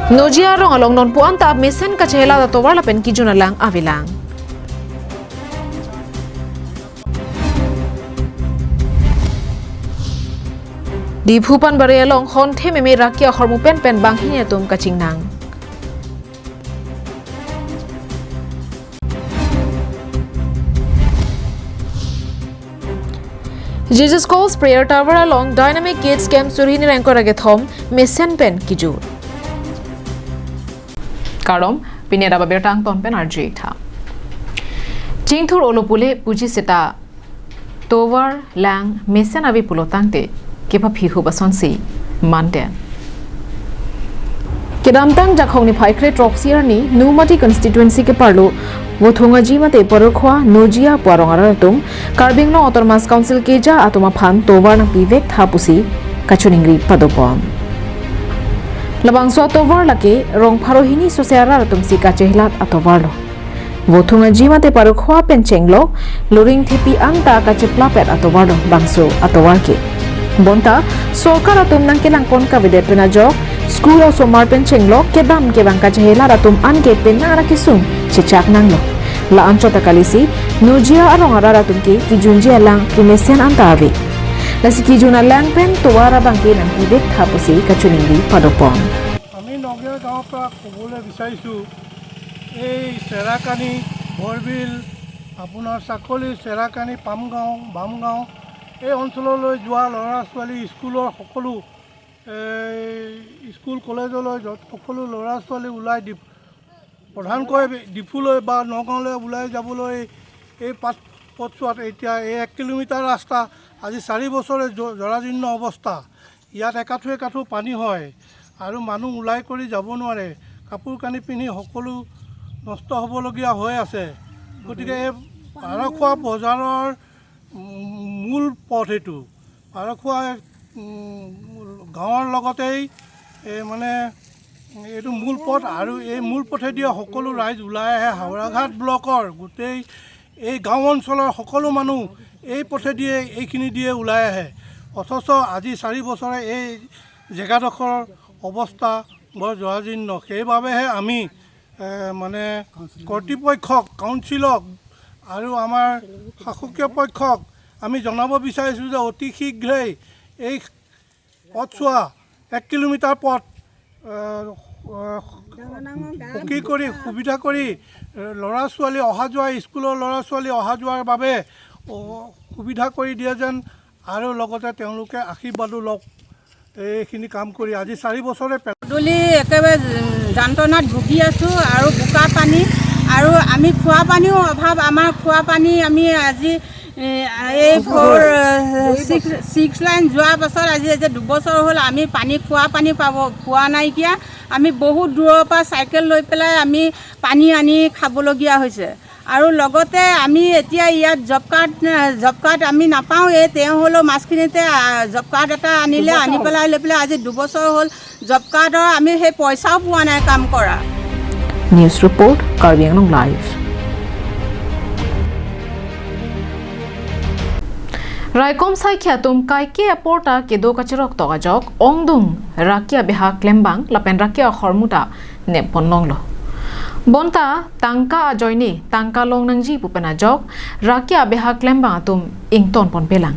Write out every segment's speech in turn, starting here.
Nojia rong along non puanta mesen ka chehla da towar la pen ki junalang avilang. Di phupan bare along hon the me rakia hormu pen pen bang hinya tum kaching nang. Jesus calls prayer tower along dynamic gates camp surhini rankor age thom mesen pen kijur. Karom pinera Abirta ton pen arji tha. Jingthur olopule puji seta tower lang mesen avi pulotangte kepa phihu basonsi manten. Kedamtang jakhongni phaikre troxier ni numati constituency ke parlo wothunga jimate porokwa nojia parongaratum karbingno autonomous council keja atuma phan tower na pivek thapusi kachuningri padopom. Labangso tower lake rong pharohini sosiara ratum sika chehlat atowarlo. Wothunga jimate parokwa penchenglo luring thipi anta kachepla pet atowarlo bangso atowarke. Bonta sorkar atum nang kelang kon ka vide penajok school of somar penchenglo kedam ke bangka chehla ratum an ke penara kisung chichak nanglo. La anchota kalisi nojia arongara ratum ke kijunji alang kimesian anta ave. Lasiki juna lang pen tuwara bangke nang pivek thapusi kachuningri padopon. আমি নগৰ গাঁৱৰ পৰা ক'বলৈ বিচাৰিছোঁ এই চেৰাকানি বৰবিল আপোনাৰ চাকলি চেৰাকানি পামগাঁও বামগাঁও এই অঞ্চললৈ যোৱা ল'ৰা ছোৱালী স্কুলৰ সকলো স্কুল কলেজলৈ সকলো ল'ৰা ছোৱালী ওলাই প্ৰধানকৈ ডিফুলৈ বা নগাঁৱলৈ ওলাই যাবলৈ এই পথছোৱাত এতিয়া এই 1 কিলোমিটাৰ ৰাস্তা আজি 4 বছৰে জৰাজীৰ্ণ অৱস্থা ইয়াত একাঠু পানী হয় আৰু মানুহ ওলাই কৰি যাব নোৱাৰে কাপোৰ কানি পিন্ধি সকলো নষ্ট হ'বলগীয়া হৈ আছে গতিকে এই পাৰখোৱা বজাৰৰ মূল পথ এইটো পাৰখোৱা গাঁৱৰ লগতেই মানে এইটো মূল পথ আৰু এই মূল পথেদি সকলো ৰাইজ ওলাই আহে হাওৰাঘাট ব্লকৰ গোটেই এই গাঁও অঞ্চলৰ সকলো মানুহ এই পথেদিয়ে এইখিনি দিয়ে ওলাই আহে অথচ আজি 4 বছৰে এই জেগাডোখৰৰ অৱস্থা বৰ জৰাজীৰ্ণ সেইবাবেহে আমি মানে কৰ্তৃপক্ষক কাউন্সিলক আৰু আমাৰ শাসকীয় পক্ষক আমি জনাব বিচাৰিছোঁ যে অতি শীঘ্ৰেই এই পথছোৱা 1 কিলোমিটাৰ পথ পকী কৰি সুবিধা কৰি ল'ৰা ছোৱালী অহা যোৱা স্কুলৰ ল'ৰা ছোৱালী অহা যোৱাৰ বাবে সুবিধা কৰি দিয়ে যেন আৰু লগতে তেওঁলোকে আশীৰ্বাদো লওক এইখিনি কাম কৰি আজি 4 বছৰে পদূলি একেবাৰে যন্ত্ৰণাত ভুগি আছোঁ আৰু বোকা পানী আৰু আমি খোৱা পানীও অভাৱ আমাৰ খোৱা পানী আমি আজি এই 6 লাইন যোৱাৰ পাছত আজি 2 বছৰ হ'ল আমি খোৱা পানী পোৱা নাইকিয়া আমি বহুত দূৰৰ পৰা চাইকেল লৈ পেলাই আমি পানী আনি খাবলগীয়া হৈছে আৰু লগতে আমি এতিয়া ইয়াত জব কাৰ্ড আমি নাপাওঁ তেওঁ হ'লেও মাছখিনিতে জব কাৰ্ড এটা আনিলে আনি পেলাই লৈ পেলাই আজি 2 বছৰ হ'ল জব কাৰ্ডৰ আমি সেই পইচাও পোৱা নাই কাম কৰা news report Karbi Anglong live Raikom saikya tum kai ke aporta ke do kachirok togajok ongdung rakia beha klembang lapen rakia hormuta ne ponlonglo bonta tangka ajoini tangka long nangji pupena jok rakia beha klembang tum ington pon pelang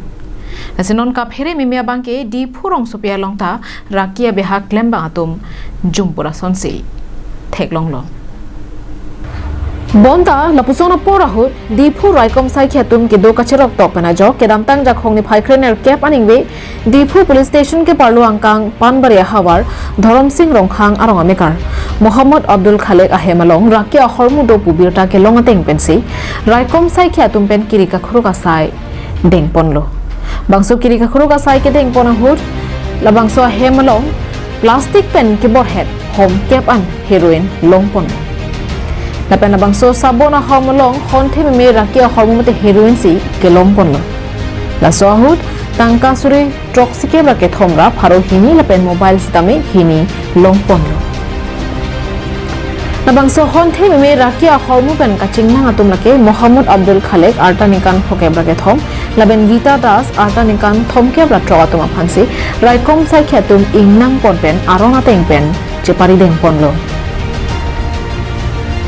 asinon ka phere mimia bangke di phurong supia longta rakia beha klembang tum jumpura sonsi theklonglo Bonta lapusona porahu dipu raikom saikya tum ke do kachirok topena jo kedam tang jakhongni phaikrener cap aningbe dipu police station ke parlu angkang panbaria hawar dharam singh rongkhang arong amekar Muhammad Abdul Khalek ahemalong rakia hormu do pubirta ke longateng pensi raikom saikya tum pen kirika khuruka sai deng ponlo bangso kirika khuruka sai ke deng ponahur labangso ahemalong plastic pen ke borhead home cap an heroin long pon Lapan bangso sabona hormolong honte me rakia hormomate heroin si kelong ponlo. La sohut tangka suri toxic raket homra pharo hini lapen mobile sitame hini long ponlo. La bangso honte me rakia hormopen kaching nang atum lake Muhammad Abdul Khalek arta nikan phokeb raket hom laben Gita Das arta nikan thomke bra troga tuma phansi raikom sai khatum ingnang ponpen arona tengpen chepari deng ponlo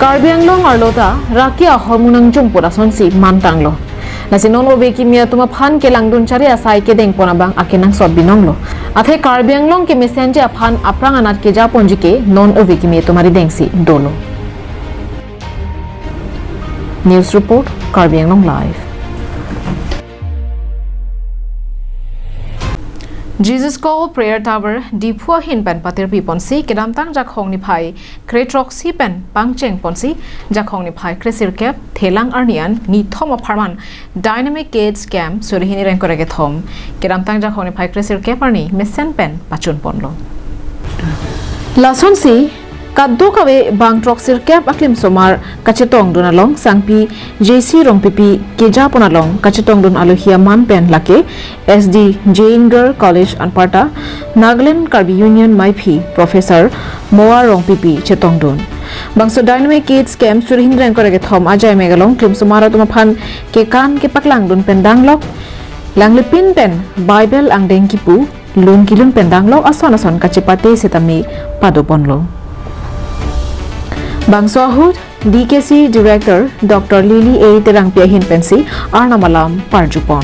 Karbi Anglong arlota rakia hormunang jumpo da sonsi mantanglo nasi nono veki mia tuma phan ke langdun chari asai ke deng pona bang akenang sot binonglo athe Karbi Anglong ke messenger phan aprang anat ke ja ponji ke non oveki mia tumari dengsi dolo News report Karbi Anglong live Jesus Call Prayer Tower Dipua Hin Pen Patir Pi Ponsi Kedam Tang Jakhong Ni Phai Kretroxi Pen Pangcheng Ponsi Jakhong Ni Phai Kresir Kep Thelang Arnian Ni Thom Aparman Dynamic Gate Scam Surihini Ren Korege Thom Kedam Tang Jakhong Ni Phai Kresir Kep Arni Mesen Pen Pachun Ponlo Lason Si Kaddo kawe bang troxir kep aklim somar kachetong dunalong sangpi JC rong pipi keja ponalong kachetong dun alohia man pen lake SD Jane Girl College Anparta Nagaland Karbi Union Maipi Professor Moa rong pipi chetong dun bangso dynamic gate scam surhin reng korege thom ajay megalong klim somara tumaphan ke kan ke paklang dun pen danglok langlipin pen Bible ang deng kipu lun kilun pen danglok ason ason kachepate setami padoponlo Bangso Ahud, DKC Director Dr. Lily A. Terangpia Hin Pensi, Arnamalam Parjupon.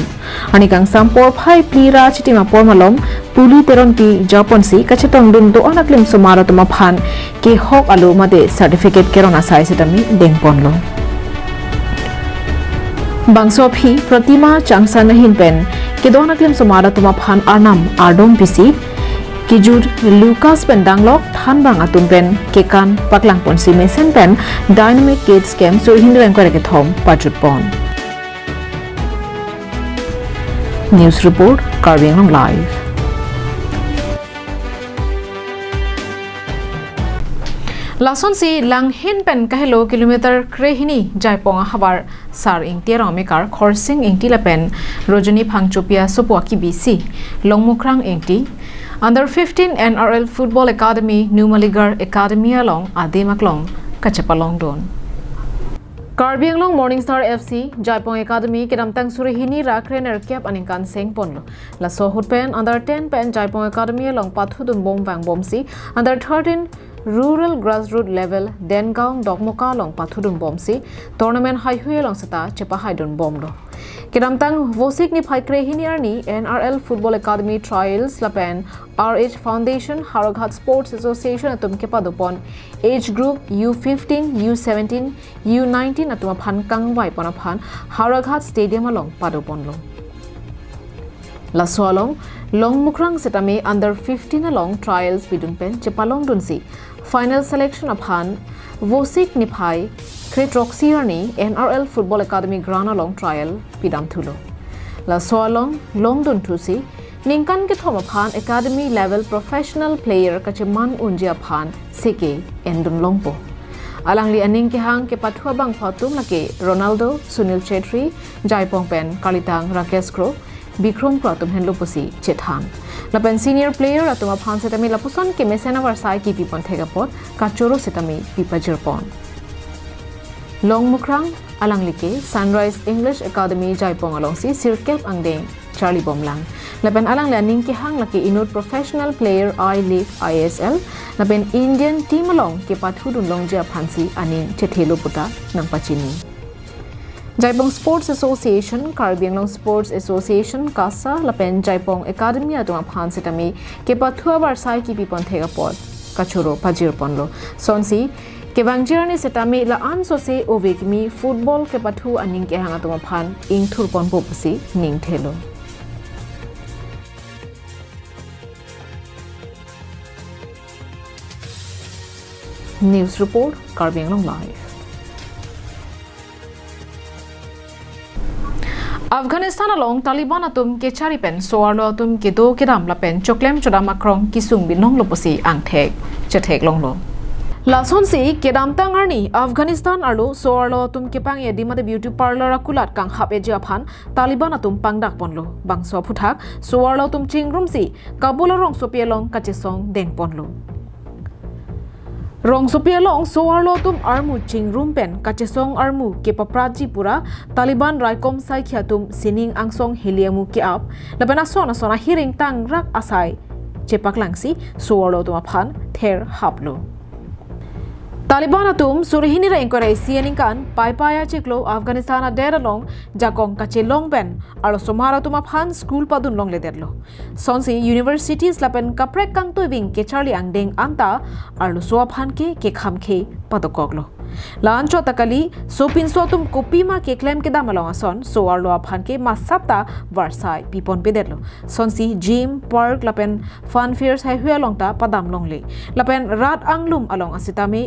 Anikang Sampor Pai Plira Chitima Pormalom, Puli Teronpi Japonsi, Kachetong Dun Do Anaklim Sumara Tumaphan, Ke Hok Alu Made Certificate Kerona Sai Setami Dengponlo. Bangso Phi Pratima Changsana Hin Pen, Kedonaklim Sumara Tumaphan Arnam Ardom Pisi, Kijur Lucas pen danglok than bang atun pen kekan paklang ponsi mesen pen dynamic gate scam sur hindren koreke thom pachut pon News report Karbi Anglong live Lason si lang hin pen kahelo kilometer krehini jaiponga habar sar ing tierang mekar khorsing ing tilapen rojani phangchopia sopwa ki bc longmukrang ingti Under 15 NRL Football Academy Numaligar Academy along Ademaklong Kachapalong Don Karbi Anglong Morning Star FC Jaipong Academy Kedamtang Surihini Rakrener Kep Aningkan Seng Ponlo La Sohut Pen Under 10 Pen Jaipong Academy along Pathudun Bom Bang Bomsi Under 13 Rural Grassroots Level Dengaung Dogmoka along Pathudun Bomsi Tournament Highway along Sata Chepa Haidun Bomlo Kedamtang Vosik ni Phai Krehini Arni NRL Football Academy Trials Lapen RH Foundation Haraghat Sports Association atum kepadupon age group U15 U17 U19 atuma phan kangwai ponaphan Haraghat Stadium along paduponlo Laswalong Longmukrang setame under 15 along trials bidunpen chepalong dunsi final selection aphan Vosik ni Phai Kretroxi Arni NRL Football Academy Ground along trial pidam thulo La Soalong Longdun Thusi Ningkan ke thoma phan academy level professional player kacheman unjia phan seke endun longpo alangli aning ke hang ke pathua bang phatum lake Ronaldo Sunil Chetri Jaipong Pen Kalitang Rakesh Kro Bikrom Pratum Henlo Pusi Chethan Lapen senior player atuma phan setami lapuson ke mesena warsai ki pipon thegapot kachoro setami pipajirpon Longmukrang alanglike Sunrise English Academy Jaipong alongsi Sirkep Angdeng Charlie Bomlang Lapen alang learning ke hang laki inut professional player I League ISL lapen Indian team along ke pathudun longja phansi aning chethelo puta nang pachini Jaipong Sports Association Karbi Anglong Sports Association Kasa lapen Jaipong Academy atuma phan setami ke pathua warsai ki pipon thegapot kachoro pajir ponlo sonsi ke bangjirani setami la an sose ovekmi football ke pathu aning ke hang atuma phan ing thurpon popusi ning thelo News report Karbi Anglong live Afghanistan along Taliban atum ke chari pen soarlo atum ke do ke dam la pen choklem chodam akrong kisung binong loposi angthek chethek longlo Lason si kedam tangarni Afghanistan arlo soarlo atum ke pang ye dimade beauty parlor akulat kang hap e japhan Taliban atum pangdak ponlo bangso phuthak soarlo atum chingrum si Kabul rong sopielong kachesong deng ponlo Rong sopialong soarlo tum armu chingrum pen kachesong armu ke papraji pura Taliban raikom sai khiatum sining angsong heliamu ke ap labana sona hiring tang rak asai chepak langsi suarlo tuma phan ther haplo Taliban atum surhini ra engkore sianing kan paipaya cheklo Afghanistan a der long jakong kache long ben aro somara tuma phan school padun long le derlo sonsi universities lapen kaprek kang toibing ke charli angdeng anta aro so phan ke kham ke padokoglo lancho takali sopin so tum kopima ke claim ke damalong ason so arlo phan ke masapta varsai pipon pederlo sonsi gym park lapen fun fairs hai hua longta padam longle lapen rat anglum along asitame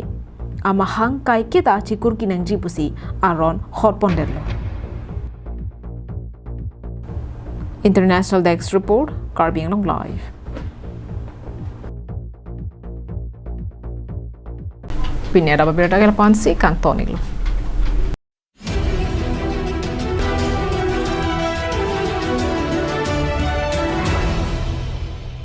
amahang kai kita cikur kinang jipusi aron hot ponderlo International Desk Report Karbing Long Live Pinera Abirta kang Tonilo